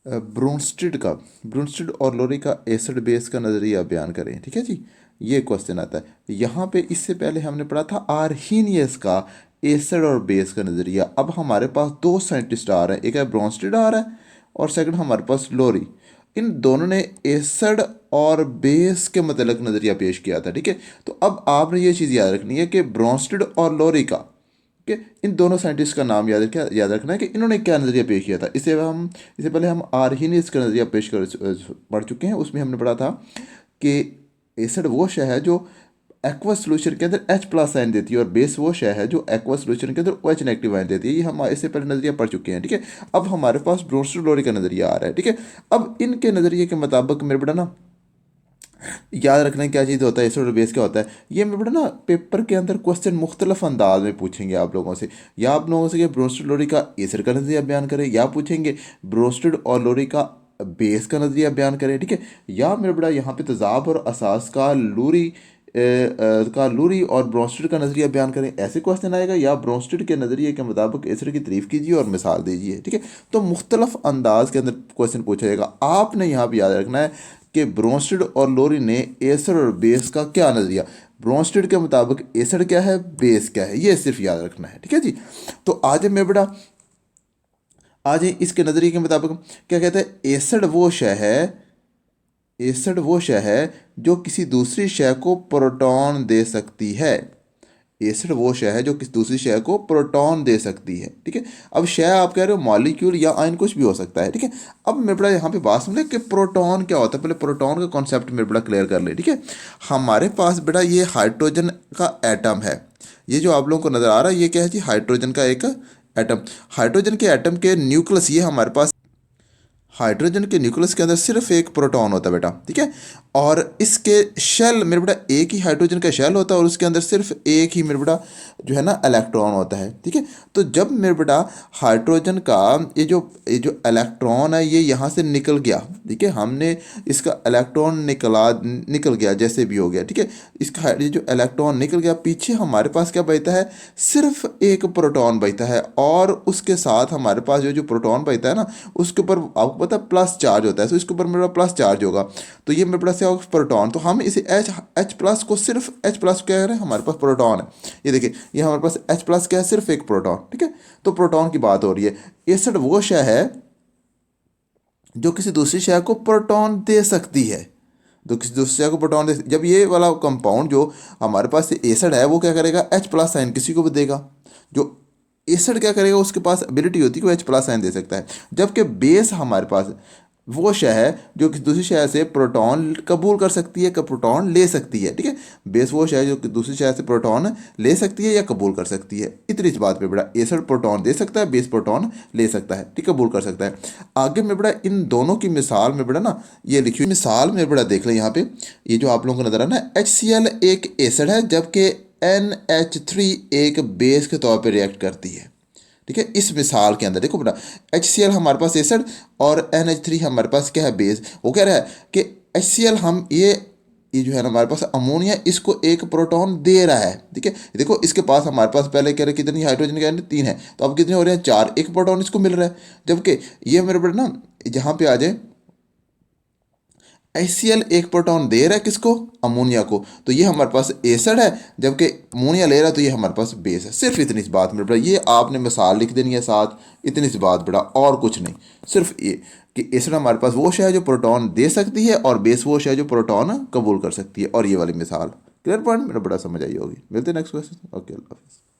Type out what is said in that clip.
Bronsted और लोरी का acid base का नज़रिया बयान करें। ठीक है जी, ये क्वेश्चन आता है यहाँ पे। इससे पहले हमने पढ़ा था आर्हीनियस का एसिड और बेस का नज़रिया। अब हमारे पास दो साइंटिस्ट आ रहे हैं, एक है ब्रोंस्टेड आ रहा है और सेकंड हमारे पास लोरी। इन दोनों ने एसिड और बेस के मतलब नज़रिया पेश किया था। ठीक है, तो अब आपने ये चीज़ याद रखनी है कि ब्रोंस्टेड और लोरी का, कि इन दोनों साइंटिस्ट का नाम याद रखना है कि इन्होंने क्या नज़रिया पेश किया था। इससे पहले हम आर्हीनियस का नज़रिया पेश कर पढ़ चुके हैं। उसमें हमने पढ़ा था कि एसिड वो शय है जो एक्वस सोल्यूशन के अंदर H प्लस आयन देती है और बेस वो शय है जो एक्वस सोल्यूशन के अंदर OH नेगेटिव आयन देती है। ये हम इससे पहले नज़रिया पढ़ चुके हैं। ठीक है, अब हमारे पास ब्रोंस्टेड लोरी का नज़रिया आ रहा है। ठीक है, अब इनके नज़रिए के मुताबिक मेरे बेटा ना याद रखना है क्या चीज़ होता है, एसिड और बेस क्या होता है। ये मैं बड़ा ना पेपर के अंदर क्वेश्चन मुख्तलिफ अंदाज में पूछेंगे आप लोगों से, या आप लोगों से कि ब्रोंस्टेड लोरी का एसिड का नज़रिया बयान करें, या पूछेंगे ब्रोंस्टेड और लोरी का बेस का नज़रिया बयान करें। ठीक है, या मेरे बड़ा यहाँ पे तेज़ाब और असास का लूरी और ब्रोंस्टेड का नज़रिया बयान करें, ऐसे क्वेश्चन आएगा। या ब्रोंस्टेड के नज़रिए के मुताबिक एसिड की तारीफ कीजिए और मिसाल दीजिए। ठीक है, तो मुख्तलिफ अंदाज के अंदर क्वेश्चन पूछा जाएगा। आपने यहाँ पर याद रखना है कि ब्रोंस्टेड और लोरी ने एसिड और बेस का क्या नज़रिया, ब्रोंस्टेड के मुताबिक एसिड क्या है, बेस क्या है, ये सिर्फ याद रखना है। ठीक है जी, तो आज मैं बड़ा आज इसके नज़रिए के मुताबिक क्या कहते हैं, एसिड वो शय है जो किसी दूसरी शय को प्रोटॉन दे सकती है। एसिड वो शय है जो किसी दूसरी शय को प्रोटॉन दे सकती है। ठीक है, अब शय आप कह रहे हो मॉलिक्यूल या आयन कुछ भी हो सकता है। ठीक है, अब मेरे बड़ा यहाँ पे बात समझे कि प्रोटॉन क्या होता है। पहले प्रोटॉन का कॉन्सेप्ट मेरे बड़ा क्लियर कर ले। ठीक है, हमारे पास बेटा ये हाइड्रोजन का एटम है। ये जो आप लोगों को नज़र आ रहा है ये क्या है जी, हाइड्रोजन का एक एटम। हाइड्रोजन के एटम के न्यूक्लियस, ये हमारे पास हाइड्रोजन के न्यूक्लियस के अंदर सिर्फ एक प्रोटॉन होता है बेटा। ठीक है, और इसके शेल मेरे बेटा एक ही हाइड्रोजन का शेल होता है और उसके अंदर सिर्फ एक ही मेरे बेटा जो है ना इलेक्ट्रॉन होता है। ठीक है, तो जब मेरे बेटा हाइड्रोजन का ये जो इलेक्ट्रॉन है ये यहाँ से निकल गया। ठीक है, हमने इसका इलेक्ट्रॉन निकल गया जैसे भी हो गया। ठीक है, इसका ये जो इलेक्ट्रॉन निकल गया, पीछे हमारे पास क्या बचता है, सिर्फ एक प्रोटॉन बचता है। और उसके साथ हमारे पास जो प्रोटॉन बचता है ना, उसके ऊपर आपको पता है प्लस चार्ज होता है। तो इसके ऊपर मेरा प्लस चार्ज होगा, तो ये मेरे पास होगा प्रोटॉन। तो हम इसे H प्लस को सिर्फ H प्लस क्या है, हमारे पास प्रोटॉन है। ये देखिए, ये हमारे पास H प्लस क्या है, सिर्फ एक प्रोटॉन। ठीक है, तो प्रोटॉन की बात हो रही है। एसिड वो शय है जो किसी दूसरी शय को प्रोटॉन दे सकती है, तो किसी दूसरी शय को प्रोटॉन दे। जब ये वाला कंपाउंड जो हमारे पास एसिड है वो क्या करेगा, H प्लस साइन किसी को भी देगा। जो एसिड क्या करेगा, उसके पास एबिलिटी होती है कि वो H प्लस साइन दे सकता है। जबकि बेस हमारे पास वो शय है जो किसी दूसरी शय से प्रोटॉन कबूल कर सकती है, प्रोटॉन ले सकती है। ठीक है, बेस वो शय है जो दूसरी शय से प्रोटॉन ले सकती है या कबूल कर सकती है। इतनी सी बात पे बड़ा एसिड प्रोटॉन दे सकता है, बेस प्रोटॉन ले सकता है, ठीक, कबूल कर सकता है। आगे में बड़ा इन दोनों की मिसाल में बड़ा ना ये लिखी हुई मिसाल में बड़ा देख लें यहाँ पे। ये जो आप लोगों को नजर आ रहा है ना, HCl एक एसिड है जबकि NH3 एक बेस के तौर पर रिएक्ट करती है। ठीक है, इस मिसाल के अंदर देखो बेटा, HCl हमारे पास एसिड और NH3 हमारे पास क्या है, बेस। वो कह रहा है कि HCl हम ये जो है ना हमारे पास अमोनिया, इसको एक प्रोटॉन दे रहा है। ठीक है, देखो इसके पास हमारे पास पहले कह रहे कितनी हाइड्रोजन के 3 है, तो अब कितने हो रहे हैं, 4, एक प्रोटॉन इसको मिल रहा है। जबकि ये मेरे बेटा ना जहाँ पे आ जाए HCl एक प्रोटॉन दे रहा है किसको, अमोनिया को, तो ये हमारे पास एसिड है। जबकि अमोनिया ले रहा है तो ये हमारे पास बेस है। सिर्फ इतनी सी बात मेरे बड़ा, ये आपने मिसाल लिख देनी है साथ, इतनी सी बात बड़ा, और कुछ नहीं। सिर्फ ये कि एसिड हमारे पास वो शय है जो प्रोटॉन दे सकती है और बेस वो शय है जो प्रोटॉन कबूल कर सकती है। और ये वाली मिसाल क्लियर पॉइंट मेरा बड़ा समझ आई होगी। मिलते हैं नेक्स्ट क्वेश्चन। ओके, अल्लाह हाफिज़।